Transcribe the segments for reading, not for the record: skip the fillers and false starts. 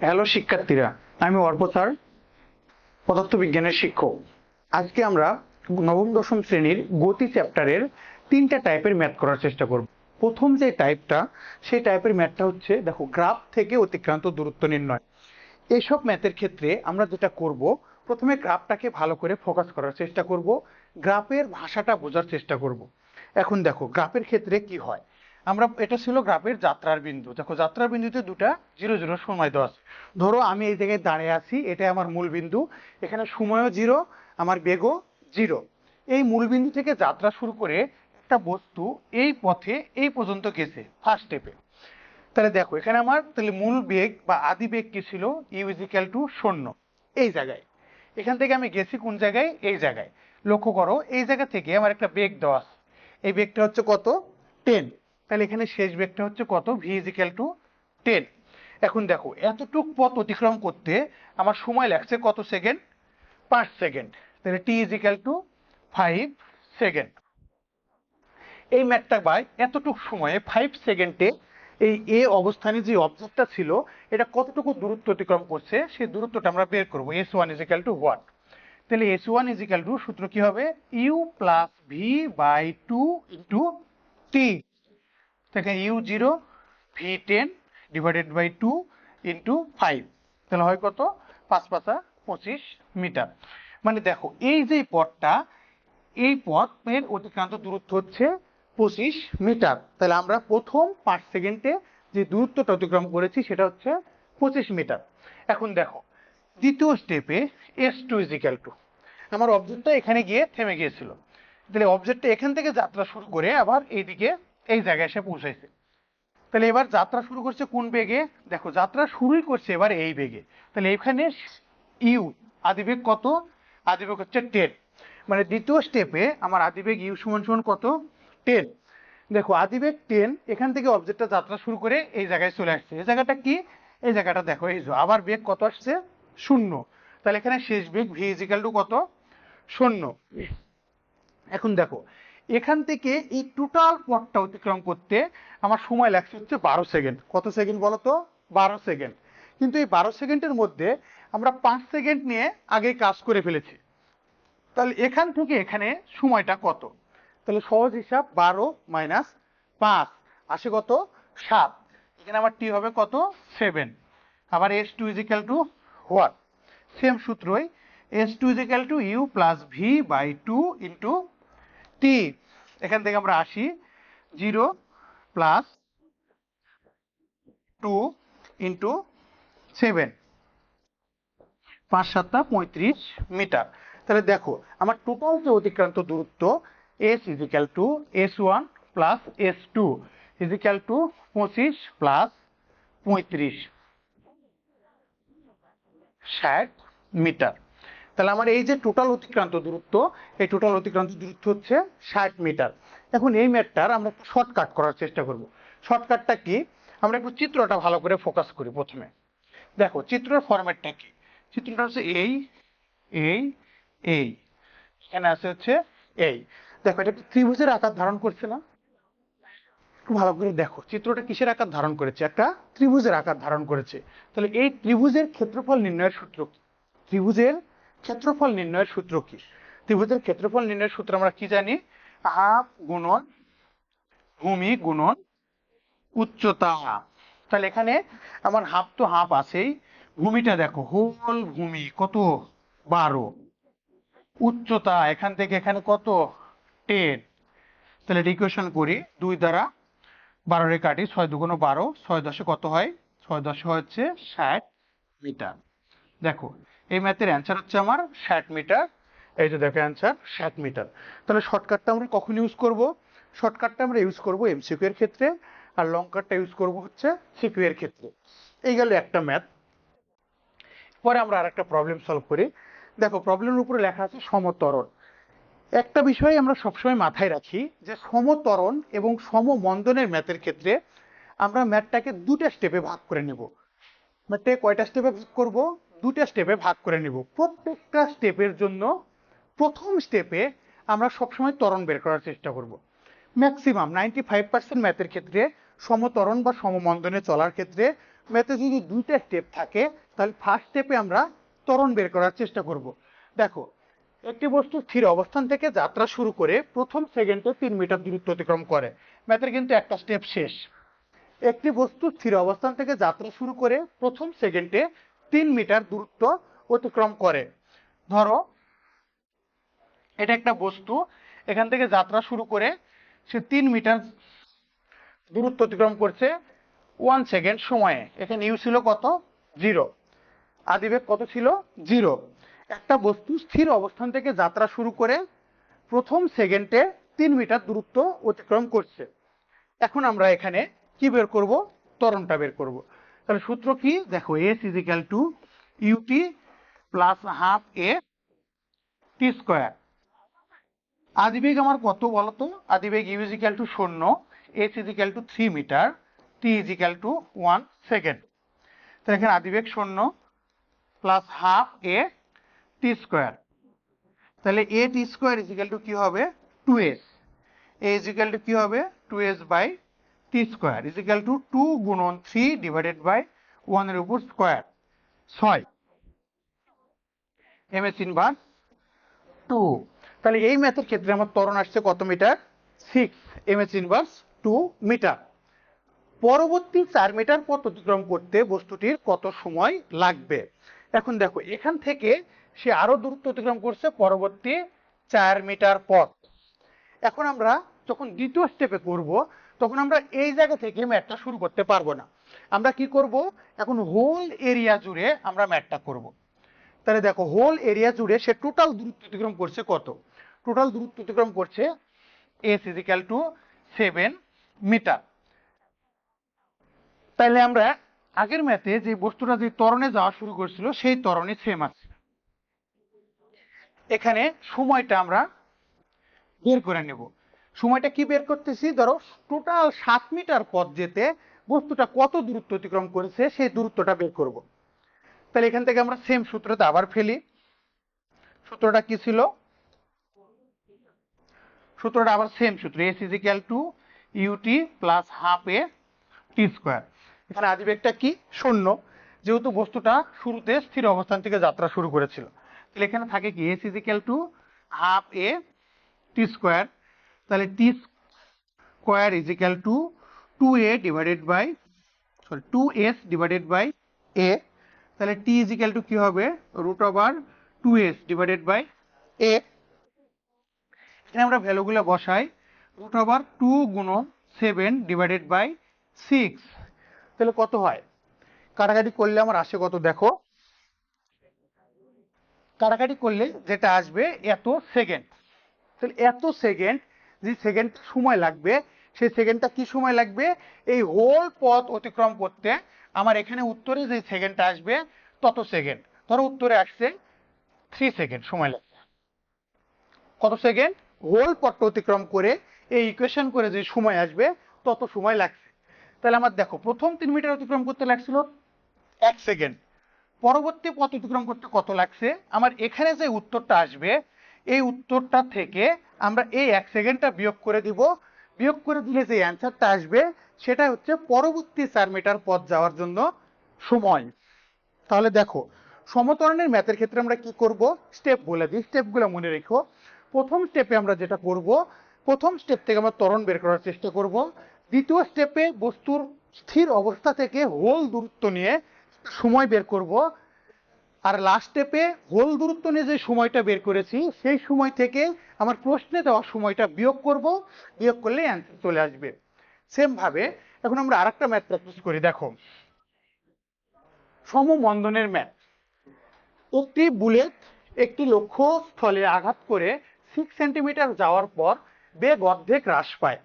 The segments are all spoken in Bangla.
হ্যালো শিক্ষার্থীরা, আমি অর্প স্যার, পদার্থবিজ্ঞানের শিক্ষক। আজকে আমরা নবম দশম শ্রেণীর গতি চ্যাপ্টারের তিনটা টাইপের ম্যাথ করার চেষ্টা করব। প্রথম যে টাইপটা, সেই টাইপের ম্যাথটা হচ্ছে, দেখো, গ্রাফ থেকে অতিক্রান্ত দূরত্ব নির্ণয়। এইসব ম্যাথের ক্ষেত্রে আমরা যেটা করব, প্রথমে গ্রাফটাকে ভালো করে ফোকাস করার চেষ্টা করব, গ্রাফের ভাষাটা বোঝার চেষ্টা করব। এখন দেখো গ্রাফের ক্ষেত্রে কি হয়, এটা ছিল গ্রাফের যাত্রার বিন্দু। দেখো যাত্রার বিন্দুতে দুটা জিরো জিরো সময় দেওয়া আছে। ধরো আমি এই জায়গায় দাঁড়িয়ে আছি, এটাই আমার মূল বিন্দু, এখানে সময়ও জিরো, আমার বেগও জিরো। এই মূল বিন্দু থেকে যাত্রা শুরু করে একটা বস্তু এই পথে এই পর্যন্ত গেছে ফার্স্ট স্টেপে। তাহলে দেখো এখানে আমার তাহলে মূল বেগ বা আদি বেগ কি ছিল, ইউ ইজ ইকুয়াল টু 0 এই জায়গায়। এখান থেকে আমি গেছি কোন জায়গায়, এই জায়গায়। লক্ষ্য করো এই জায়গা থেকে আমার একটা বেগ দেওয়া আছে, এই বেগটা হচ্ছে কত, 10। তাহলে এখানে শেষ বেগটা হচ্ছে কত, ভি ইজ ইকুয়াল টু 10। এখন দেখো এতটুক পথ অতিক্রম করতে আমার সময় লাগছে কত সেকেন্ড, 5 সেকেন্ড। তাহলে t is equal two 5 second. এই ম্যাথটা বাই এতটুক সময়ে 5 সেকেন্ডে এই এ অবস্থানে যে অবজেক্টটা ছিল এটা কতটুকু দূরত্ব অতিক্রম করছে, সেই দূরত্বটা আমরা বের করবো। s1 is equal to what? তাহলে s1 ইজ ইকুয়াল টু সূত্র কি হবে, u plus v by 2 into t. থেকে u 0, v 10 divided by 2 into 5। তাহলে হয় কত, 5 5 25 মিটার। মানে দেখো এই যে পথটা, এই পথের অতিক্রান্ত দূরত্ব হচ্ছে 25 মিটার। তাহলে আমরা প্রথম 5 সেকেন্ডে যে দূরত্বটা অতিক্রম করেছি সেটা হচ্ছে 25 মিটার। এখন দেখো দ্বিতীয় স্টেপে s2 ইজ ইকুয়াল টু, আমার অবজেক্টটা এখানে গিয়ে থেমে গিয়েছিল। তাহলে অবজেক্টটা এখান থেকে যাত্রা শুরু করে আবার এইদিকে এই জায়গায় এসে পৌঁছাইছে। তাহলে এবার যাত্রা শুরু করছে কোন বেগে, দেখো যাত্রা শুরুই করছে এবার এই বেগে। তাহলে এখানে ইউ আদিবেগ কত, আদিবেগ হচ্ছে 10। মানে দ্বিতীয় স্টেপে আমার আদিবেগ ইউ সমান সমান কত, 10। দেখো আদিবেগ 10, এখান থেকে অবজেক্টটা যাত্রা শুরু করে এই জায়গায় চলে আসছে। এই জায়গাটা কি, এই জায়গাটা দেখো, এই যে আবার বেগ কত আসছে, 0। তাহলে এখানে শেষ বেগ ভি ইজ ইকুয়াল টু কত, 0। এখন দেখো এখান থেকে এই টোটাল পথটা অতিক্রম করতে আমার সময় লাগছে হচ্ছে 12 সেকেন্ড। কত সেকেন্ড বলো তো, 12 সেকেন্ড। কিন্তু এই 12 সেকেন্ডের মধ্যে আমরা 5 সেকেন্ড নিয়ে আগে কাজ করে ফেলেছি। তাহলে এখান থেকে এখানে সময়টা কত, তাহলে সহজ হিসাব 12 মাইনাস 5 আসে কত, 7। এখানে আমার টি হবে কত, 7। আবার s2 is equal to what, same সূত্রই, s2 is equal to u plus v by 2 into t. এখান থেকে আমরা আসি 0 প্লাস 2 ইন্টু 7, 5 7 35 মিটার। তাহলে দেখো আমার টোটাল যে অতিক্রান্ত দূরত্ব s is equal to s1 plus s2 is equal to 25 plus 35, 60 metre. তাহলে আমার এই যে টোটাল অতিক্রান্ত দূরত্ব, এই টোটাল অতিক্রান্ত দূরত্ব হচ্ছে 60 মিটার। এখন এই ম্যাথটার আমরা একটু শর্টকাট করার চেষ্টা করব। শর্টকাটটা কি, আমরা একটু চিত্রটা ভালো করে ফোকাস করি। প্রথমে দেখো চিত্রের ফরম্যাটটা কি, চিত্রটা হচ্ছে এই এই এই, এখানে আছে হচ্ছে এই। দেখো এটা একটা ত্রিভুজের আকার ধারণ করছে না, একটু ভালো করে দেখো চিত্রটা কিসের আকার ধারণ করেছে, একটা ত্রিভুজের আকার ধারণ করেছে। তাহলে এই ত্রিভুজের ক্ষেত্রফল নির্ণয়ের সূত্র কি, ত্রিভুজের ক্ষেত্রফল নির্ণয়ের সূত্র কি, ত্রিভুজের ক্ষেত্রফল নির্ণয়ের সূত্র আমরা কি জানি, হাফ গুণন ভূমি গুণন উচ্চতা। তাহলে এখানে আমার হাফ তো হাফ আছেই, ভূমিটা দেখো হোল ভূমি কত, 12। উচ্চতা এখান থেকে এখানে কত, 10। তাহলে ইকুয়েশন করি, 2 দ্বারা 12 রে কাটি, 6 2 12, 6 10 কত হয়, 6 10 হচ্ছে 60 মিটার। দেখো এই ম্যাথের অ্যান্সার হচ্ছে আমার 60 মিটার। এই যে দেখো অ্যান্সার 60 মিটার। তাহলে শর্টকাটটা আমরা কখন ইউজ করব, শর্টকাটটা আমরা ইউজ করব এমসিকিউ এর ক্ষেত্রে, আর লং কাটটা ইউজ করব হচ্ছে সিকিউ এর ক্ষেত্রে। এই গেল একটা ম্যাথ। পরে আমরা আরেকটা প্রবলেম সলভ করি। দেখো প্রবলেমের উপরে লেখা আছে সমত্বরণ। একটা বিষয় আমরা সবসময় মাথায় রাখি যে সমত্বরণ এবং সমমন্দনের ম্যাথের ক্ষেত্রে আমরা ম্যাথটাকে দুটা স্টেপে ভাগ করে নেব। ম্যাথটাকে কয়টা স্টেপে ভাগ করব, দুটা স্টেপে ভাগ করে নেব। প্রত্যেকটা স্টেপের জন্য প্রথম স্টেপে আমরা সবসময় ত্বরণ বের করার চেষ্টা করব। ম্যাক্সিমাম 95% ম্যাথের ক্ষেত্রে সমত্বরণ বা সমমন্দনে চলার ক্ষেত্রে ম্যাথে যদি দুইটা স্টেপ থাকে তাহলে ফার্স্ট স্টেপে আমরা ত্বরণ বের করার চেষ্টা করব। দেখো, একটি বস্তু স্থির অবস্থান থেকে যাত্রা শুরু করে প্রথম সেকেন্ডে 3 মিটার দূরত্ব অতিক্রম করে। ম্যাথের কিন্তু একটা স্টেপ শেষ। একটি বস্তু স্থির অবস্থান থেকে যাত্রা শুরু করে প্রথম সেকেন্ডে 3 মিটার দূরত্ব অতিক্রম করে। ধরো এটা একটা বস্তু, এখান থেকে যাত্রা শুরু করে সে 3 মিটার দূরত্ব অতিক্রম করছে 1 সেকেন্ড সময়ে। এখানে ইউ ছিল কত? 0। আদিবেগ কত ছিল? 0। একটা বস্তু স্থির অবস্থান থেকে যাত্রা শুরু করে প্রথম সেকেন্ডে 3 মিটার দূরত্ব অতিক্রম করছে। এখন আমরা এখানে কি বের করব? ত্বরণটা বের করব। তাহলে সূত্র কি? দেখো, s is equal to UT plus half A T square. আদিবেগ আমার কত বলতো? আদিবেগ u is equal to 0, s is equal to 3 metre, t is equal to 1 second. তাহলে এখানে আদিবেগ 0 প্লাস হাফ এ টি স্কোয়ার। তাহলে a T square is equal to কি হবে? 2s। A is equal to কি হবে? 2s by T square is equal to 2 গুণন 3 ডিভাইডেড বাই 1 এর উপর স্কোয়ার, 6 এমএস ইনভার্স 2। তাহলে এই ম্যাথের ক্ষেত্রে আমার ত্বরণ আসছে কত মিটার? 6 MS inverse 2 metre. পরবর্তী 4 মিটার পথ অতিক্রম করতে বস্তুটির কত সময় লাগবে? এখন দেখো, এখান থেকে সে আরো দূরত্ব অতিক্রম করছে পরবর্তী 4 মিটার পথ। এখন আমরা যখন দ্বিতীয় স্টেপে করব, তখন আমরা এই জায়গা থেকে ম্যাথটা শুরু করতে পারবো না। আমরা কি করব? এখন হোল এরিয়া জুড়ে আমরা ম্যাথটা করব। তাহলে দেখো, হোল এরিয়া জুড়ে সে টোটাল দূরত্ব অতিক্রম করছে কত? টোটাল দূরত্ব অতিক্রম করছে S is equal to 7 metre. তাহলে আমরা আগের ম্যাথে যে বস্তুটা যে ত্বরণে যাওয়া শুরু করছিল সেই ত্বরণে সেম আছে। এখানে সময়টা আমরা বের করে নেব। সময়টা কি বের করতেছি? ধরো টোটাল 7 মিটার পথ যেতে বস্তুটা কত দূরত্ব অতিক্রম করেছে সেই দূরত্বটা বের করব। তাহলে এখান থেকে আমরা সেম সূত্রটা আবার ফেলি। সূত্রটা কি ছিল? সূত্রটা আবার সেম সূত্র, S is equal to UT plus half A T square. এখানে আদিবেগটা কি? 0, যেহেতু বস্তুটা শুরুতে স্থির অবস্থান থেকে যাত্রা শুরু করেছিল। তাহলে এখানে থাকে কি? S is equal to half A T square. তাহলে t square is equal to 2a divided by 2s divided by a। তাহলে টি ইজ ইকুয়াল টু কি হবে? Root over 2s divided by a। এখানে আমরা ভ্যালুগুলো বসাই। রুট ওভার 2 গুণন 7 ডিভাইডেড বাই 6। তাহলে কত হয়? কাটাকাটি করলে আমার আসে কত? দেখো, কাটাকাটি করলে যেটা আসবে এত সেকেন্ড। তাহলে এত সেকেন্ড, যে সেকেন্ড সময় লাগবে, সেই সেকেন্ডটা কি সময় লাগবে? এই হোল পথ অতিক্রম করতে আমার এখানে উত্তরে যে সেকেন্ডটা আসবে তত সেকেন্ড। ধরো উত্তরে আসছে 3 সেকেন্ড সময় লাগবে। কত সেকেন্ড? হোল পথটা অতিক্রম করে এই ইকুয়েশন করে যে সময় আসবে তত সময় লাগছে। তাহলে আমার দেখো, প্রথম 3 মিটার অতিক্রম করতে লাগছিল 1 সেকেন্ড, পরবর্তী পথ অতিক্রম করতে কত লাগছে? আমার এখানে যে উত্তরটা আসবে এই উত্তরটা থেকে আমরা এই 1 সেকেন্ডটা বিয়োগ করে দিব। বিয়োগ করে দিলে যে অ্যান্সারটা আসবে সেটা হচ্ছে পরবর্তী 4 মিটার পথ যাওয়ার জন্য সময়। তাহলে দেখো, সমত্বরণের ম্যাথের ক্ষেত্রে আমরা কি করব? স্টেপ বলে দিই, স্টেপগুলো মনে রেখো। প্রথম স্টেপে আমরা যেটা করব, প্রথম স্টেপ থেকে আমরা ত্বরণ বের করার চেষ্টা করব। দ্বিতীয় স্টেপে বস্তুর স্থির অবস্থা থেকে হোল দূরত্ব নিয়ে সময় বের করব। আর লাস্ট স্টেপে হোল দূরত্ব নিয়ে যে সময়টা বের করেছি সেই সময় থেকে আমার প্রশ্নে দেওয়া সময়টা বিয়োগ করব। বিয়োগ করলে অ্যান্সার চলে আসবে। সেম ভাবে এখন আমরা আরেকটা ম্যাথ প্র্যাকটিস করি। দেখো, সমমন্দনের ম্যাথ। একটি বুলেট একটি লক্ষ্যস্থলে আঘাত করে 6 সেন্টিমিটার যাওয়ার পর বেগ অর্ধেক হ্রাস পায়।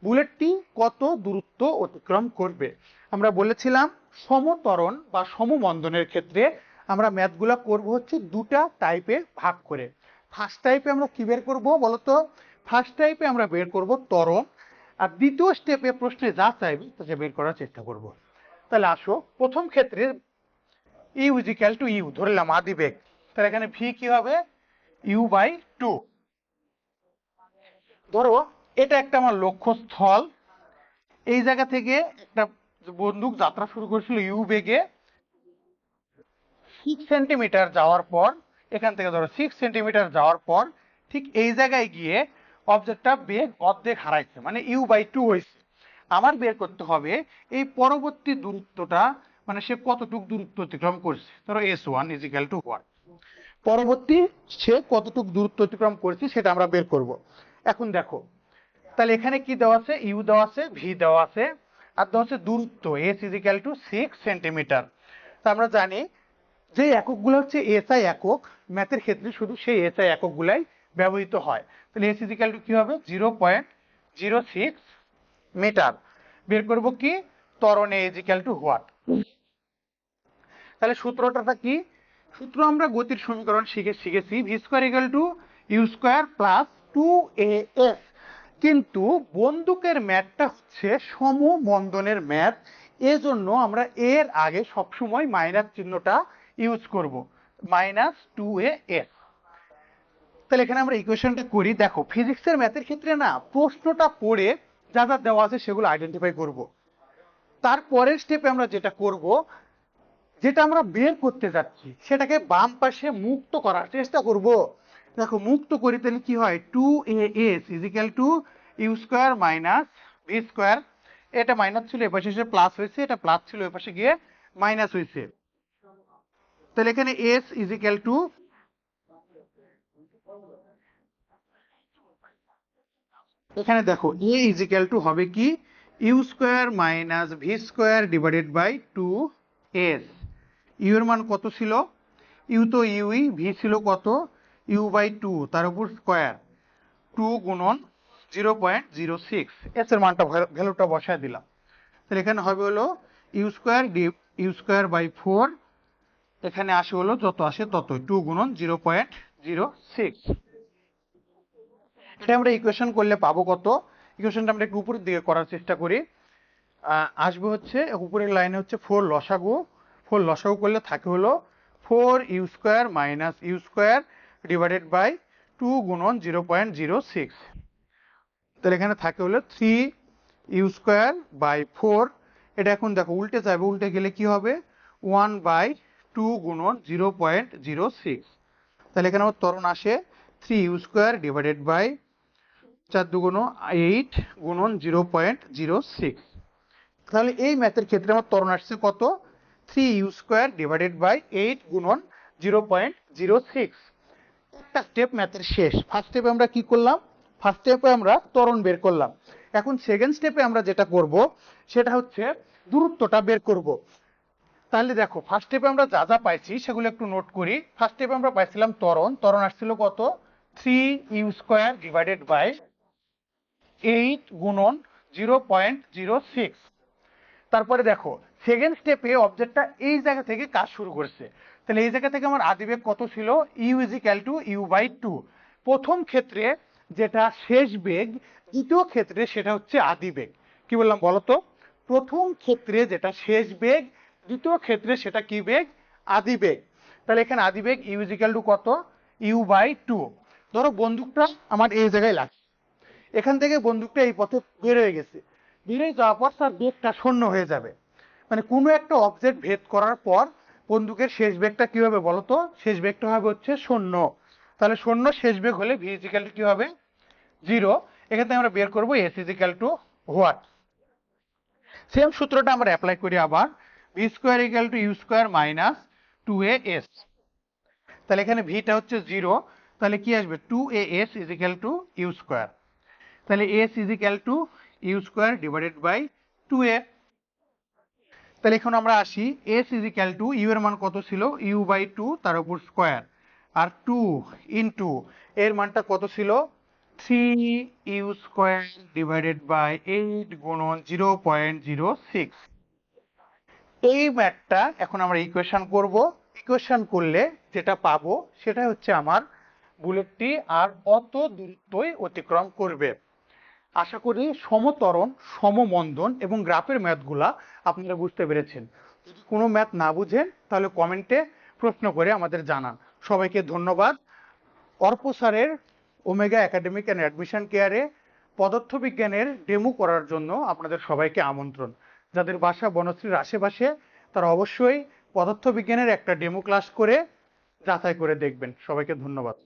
বুলেটটি কত দূরত্ব অতিক্রম করবে? আমরা বলেছিলাম সমত্বরণ বা সমমন্দনের ক্ষেত্রে আমরা ম্যাথগুলো করব হচ্ছে দুটা টাইপে ভাগ করে। ফার্স্ট টাইপে আমরা কি বের করব বলতো? ফার্স্ট টাইপে আমরা বের করব ত্বরণ, আর দ্বিতীয় স্টেপে প্রশ্নে যা চাইবে তা বের করার চেষ্টা করব। তাহলে আসো, প্রথম ক্ষেত্রে U is equal to U ধরলাম আদিবেগ। তাহলে এখানে ভি কি হবে? U by 2। ধরো এটা একটা আমার লক্ষ্যস্থল, এই জায়গা থেকে একটা বন্দুক যাত্রা শুরু করেছিল ইউ বেগে 6 সেন্টিমিটার যাওয়ার পর, এখান থেকে ধরো 6 সেন্টিমিটার যাওয়ার পর ঠিক এই জায়গায় গিয়ে অবজেক্টটা বেগ অর্ধেক হারাইছে, মানে u/2 হয়েছে। আমার বের করতে হবে এই পরবর্তী দূরত্বটা, মানে সে কতটুক দূরত্ব অতিক্রম করছে। ধরো s1 = what, পরবর্তী সে কতটুক দূরত্ব অতিক্রম করেছে সেটা আমরা বের করব। এখন দেখো, তাহলে এখানে কি দেওয়া আছে, ইউ দেওয়া আছে, ভি দেওয়া আছে, আর দেওয়া আছে দূরত্ব s = 6 সেন্টিমিটার। তা আমরা জানি যে এককগুলো হচ্ছে এসআই একক, ম্যাথের ক্ষেত্রে শুধু সেই এসআই এককগুলাই ব্যবহৃত হয়। তাহলে s = কি হবে, 0.06 মিটার। বের করব কি, ত্বরণ a = what। তাহলে সূত্রটা কি, সূত্র আমরা গতির সমীকরণ শিখেছি v² = u² + 2as। কিন্তু বন্দুকের ম্যাথটা হচ্ছে সমমন্দনের ম্যাথ, এজন্য আমরা এর আগে সবসময় মাইনাস চিহ্নটা ইউজ করব, -2as। তাহলে এখানে আমরা ইকুয়েশনটা করি। দেখো, ফিজিক্সের ম্যাথের ক্ষেত্রে না, প্রশ্নটা পড়ে যা যা দেওয়া আছে সেগুলো আইডেন্টিফাই করব। তারপরের স্টেপে আমরা যেটা করব, যেটা আমরা বের করতে যাচ্ছি সেটাকে বাম পাশে মুক্ত করার চেষ্টা করব। দেখো, মুক্ত করি তাহলে কি হয়, 2as = u² - v²। এটা মাইনাস ছিল, এপাশে এসে প্লাস হয়েছে, এটা প্লাস ছিল, এপাশে গিয়ে মাইনাস হয়েছে। তাহলে এখানে s = এখানে দেখো a = হবে কি, u² - v² / 2s। ইউ এর মান কত ছিল, ইউ তো ইউই, ভি ছিল কত, u/2, তার উপর স্কোয়ার, 2 গুণন 0.06, এস এর মানটা ভ্যালুটা বসায় দিলাম। তাহলে এখানে হবে হলো u²/4, এখানে আসে হলো যত আসে তত, 2 গুণন 0.06। এটা আমরা ইকুয়েশন করলে পাবো কত, ইকুয়েশনটা আমরা একটু উপরের দিকে করার চেষ্টা করি। আসবে হচ্ছে উপরের লাইনে হচ্ছে 4 লসাগু, 4 লসাগু করলে থাকে হলো 4u² - u² / 2 গুণন 0.06। তাহলে এখানে থাকে হলো 3u²/4। এটা এখন দেখো উল্টে যাবে, উল্টে গেলে কি হবে, 1/2 গুণন 0.06। তাহলে এখানে আমার ত্বরণ আসে 3u² / 4 দুগুণ 8 গুণন 0.06। তাহলে এই ম্যাথের ক্ষেত্রে আমার ত্বরণ আসছে কত, 3u² / 8 গুণন 0.06। একটা স্টেপ ম্যাথের শেষ। ফার্স্ট স্টেপে আমরা কি করলাম, ফার্স্ট স্টেপে আমরা ত্বরণ বের করলাম। এখন সেকেন্ড স্টেপে আমরা যেটা করব সেটা হচ্ছে দূরত্বটা বের করব। তাহলে দেখো, ফার্স্ট স্টেপে আমরা যা যা পাইছি সেগুলো একটু নোট করি। ফার্স্ট স্টেপে আমরা পাইছিলাম ত্বরণ, ত্বরণ আসছিল কত, 3u² / 8 গুণন 0.06। তারপরে দেখো, সেকেন্ড স্টেপে অবজেক্টটা এই জায়গা থেকে কাজ শুরু করছে। তাহলে এই জায়গা থেকে আমার আদিবেগ কত ছিল, u = u/2। প্রথম ক্ষেত্রে যেটা শেষ বেগ, দ্বিতীয় ক্ষেত্রে সেটা হচ্ছে আদিবেগ। কি বললাম বলো তো, প্রথম ক্ষেত্রে যেটা শেষ বেগ, দ্বিতীয় ক্ষেত্রে সেটা কি বেগ, আদিবেগ। তাহলে এখানে আদিবেগ u = কত, u/2। ধরো বন্দুকটা আমার এই জায়গায় লাগছে, এখান থেকে বন্দুকটা এই পথে বের হয়ে গেছে, বেরিয়ে যাওয়ার পর তার বেগটা শূন্য হয়ে যাবে। মানে কোনো একটা অবজেক্ট ভেদ করার পর বন্দুকের শেষ বেগটা কি হবে বলতো, শেষ বেগটা হবে হচ্ছে 0। তাহলে 0 শেষ বেগ হলে v = কি হবে, 0। এখান থেকে আমরা বের করবো s = what। সেম সূত্রটা আমরা অ্যাপ্লাই করি আবার, v² = u² - 2as। তাহলে এখানে ভিটা হচ্ছে 0, তাহলে কি আসবে, 2as = u²। তাহলে s = u² / 2a। তাহলে এখন আমরা আসি, s = u এর মান কত ছিল, u/2, তার উপর স্কোয়ার, আর 2 ইন্টু এর মানটা কত ছিল, 3u² / 8 গুণন 0.06। এই ম্যাথটা এখন আমরা ইকুয়েশন করব। ইকুয়েশন করলে যেটা পাবো সেটা হচ্ছে আমার বুলেটটি আর অত দূরত্বই অতিক্রম করবে। আশা করি সমত্বরণ, সমমন্দন এবং গ্রাফের ম্যাথগুলা আপনারা বুঝতে পেরেছেন। যদি কোনো ম্যাথ না বুঝেন তাহলে কমেন্টে প্রশ্ন করে আমাদের জানান। সবাইকে ধন্যবাদ। অর্প স্যারের ওমেগা একাডেমিক অ্যান্ড অ্যাডমিশন কেয়ারে পদার্থবিজ্ঞানের ডেমো করার জন্য আপনাদের সবাইকে আমন্ত্রণ। যাদের বাসা বনশ্রীর আশেপাশে তারা অবশ্যই পদার্থবিজ্ঞানের একটা ডেমো ক্লাস করে যাচাই করে দেখবেন। সবাইকে ধন্যবাদ।